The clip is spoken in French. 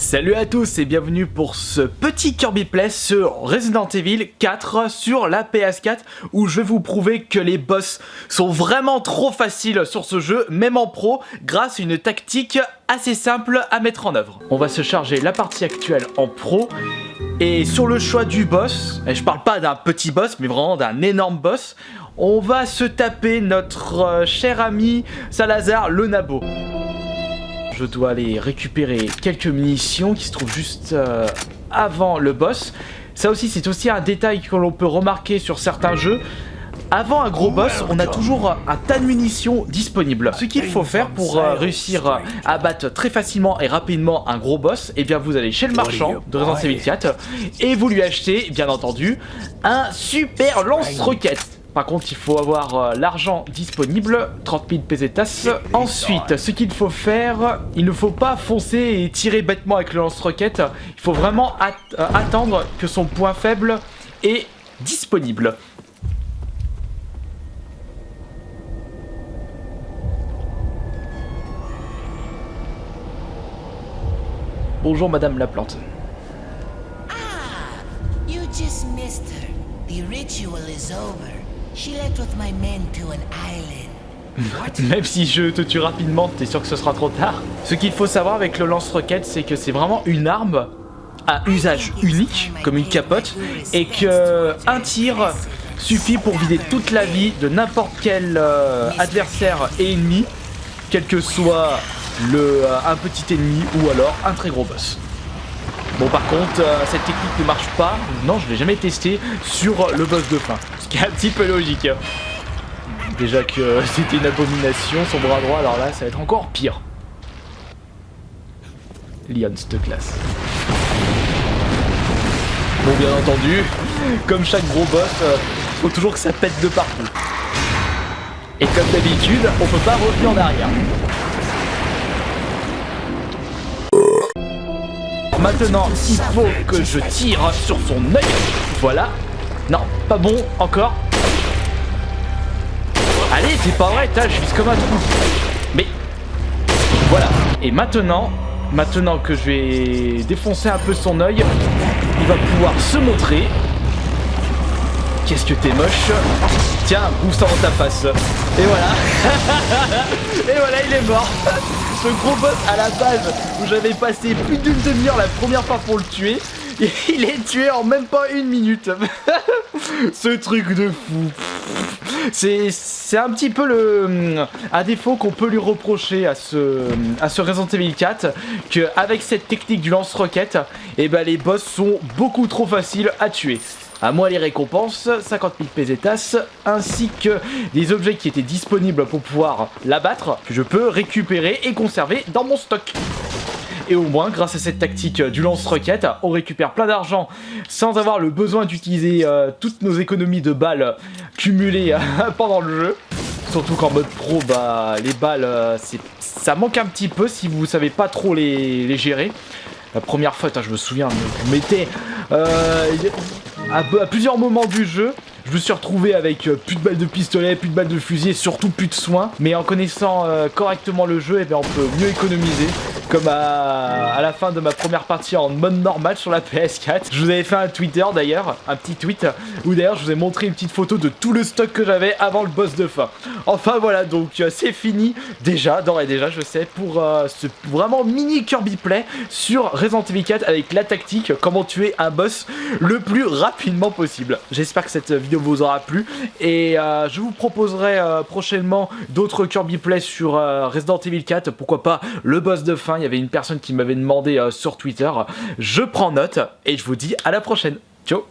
Salut à tous et bienvenue pour ce petit Kirby Play sur Resident Evil 4 sur la PS4 où je vais vous prouver que les boss sont vraiment trop faciles sur ce jeu, même en pro, grâce à une tactique assez simple à mettre en œuvre. On va se charger la partie actuelle en pro et sur le choix du boss, et je parle pas d'un petit boss mais vraiment d'un énorme boss, on va se taper notre cher ami Salazar le Nabo. Je dois aller récupérer quelques munitions qui se trouvent juste avant le boss. Ça aussi, c'est aussi un détail que l'on peut remarquer sur certains jeux. Avant un gros boss, on a toujours un tas de munitions disponibles. Ce qu'il faut faire pour réussir à battre très facilement et rapidement un gros boss, eh bien vous allez chez le marchand de Resident Evil 4 et vous lui achetez, bien entendu, un super lance-roquettes. Par contre, il faut avoir l'argent disponible, 30 000 pesetas. Ensuite, ce qu'il faut faire, il ne faut pas foncer et tirer bêtement avec le lance-roquette. Il faut vraiment attendre que son point faible est disponible. Bonjour Madame la plante. Ah, you just missed her. The ritual is over. She left with my men to an island. Même si je te tue rapidement, t'es sûr que ce sera trop tard. Ce qu'il faut savoir avec le lance-roquette, c'est que c'est vraiment une arme à usage unique, comme une capote, et que un tir suffit pour vider toute la vie de n'importe quel adversaire et ennemi, quel que soit un petit ennemi ou alors un très gros boss. Bon, par contre, cette technique ne marche pas, non, je l'ai jamais testé sur le boss de fin, ce qui est un petit peu logique. Déjà que c'était une abomination, son bras droit, alors là, ça va être encore pire. Leon, cette classe. Bon, bien entendu, comme chaque gros boss, faut toujours que ça pète de partout. Et comme d'habitude, on peut pas revenir en arrière. Maintenant, il faut que je tire sur son œil. Voilà. Non, pas bon, encore. Allez, c'est pas vrai, je vise comme un trou. Mais, voilà. Et maintenant que je vais défoncer un peu son œil, il va pouvoir se montrer. Qu'est-ce que t'es moche. Tiens, bouffe ça dans ta face. Et voilà. Et voilà, il est mort. Ce gros boss à la base où j'avais passé plus d'une demi-heure la première fois pour le tuer, il est tué en même pas une minute. Ce truc de fou. C'est un petit peu un défaut qu'on peut lui reprocher à ce Resident Evil 4, qu'avec cette technique du lance-roquette, eh ben les boss sont beaucoup trop faciles à tuer. À moi les récompenses, 50 000 pesetas, ainsi que des objets qui étaient disponibles pour pouvoir l'abattre, que je peux récupérer et conserver dans mon stock. Et au moins, grâce à cette tactique du lance-roquette, on récupère plein d'argent sans avoir le besoin d'utiliser toutes nos économies de balles cumulées pendant le jeu. Surtout qu'en mode pro, bah, les balles, ça manque un petit peu si vous savez pas trop les gérer. La première fois, je me souviens, je mettais... à plusieurs moments du jeu, je me suis retrouvé avec plus de balles de pistolet, plus de balles de fusil et surtout plus de soins. Mais en connaissant correctement le jeu, eh bien, on peut mieux économiser. Comme à la fin de ma première partie en mode normal sur la PS4. Je vous avais fait un Twitter d'ailleurs, un petit tweet, où d'ailleurs je vous ai montré une petite photo de tout le stock que j'avais avant le boss de fin. Enfin voilà, donc c'est fini déjà, d'ores et déjà je sais, pour ce vraiment mini Kirby Play sur Resident Evil 4 avec la tactique, comment tuer un boss le plus rapidement possible. J'espère que cette vidéo vous aura plu et je vous proposerai prochainement d'autres Kirby Play sur Resident Evil 4, pourquoi pas le boss de fin. Il y avait une personne qui m'avait demandé sur Twitter. Je prends note et je vous dis à la prochaine. Ciao.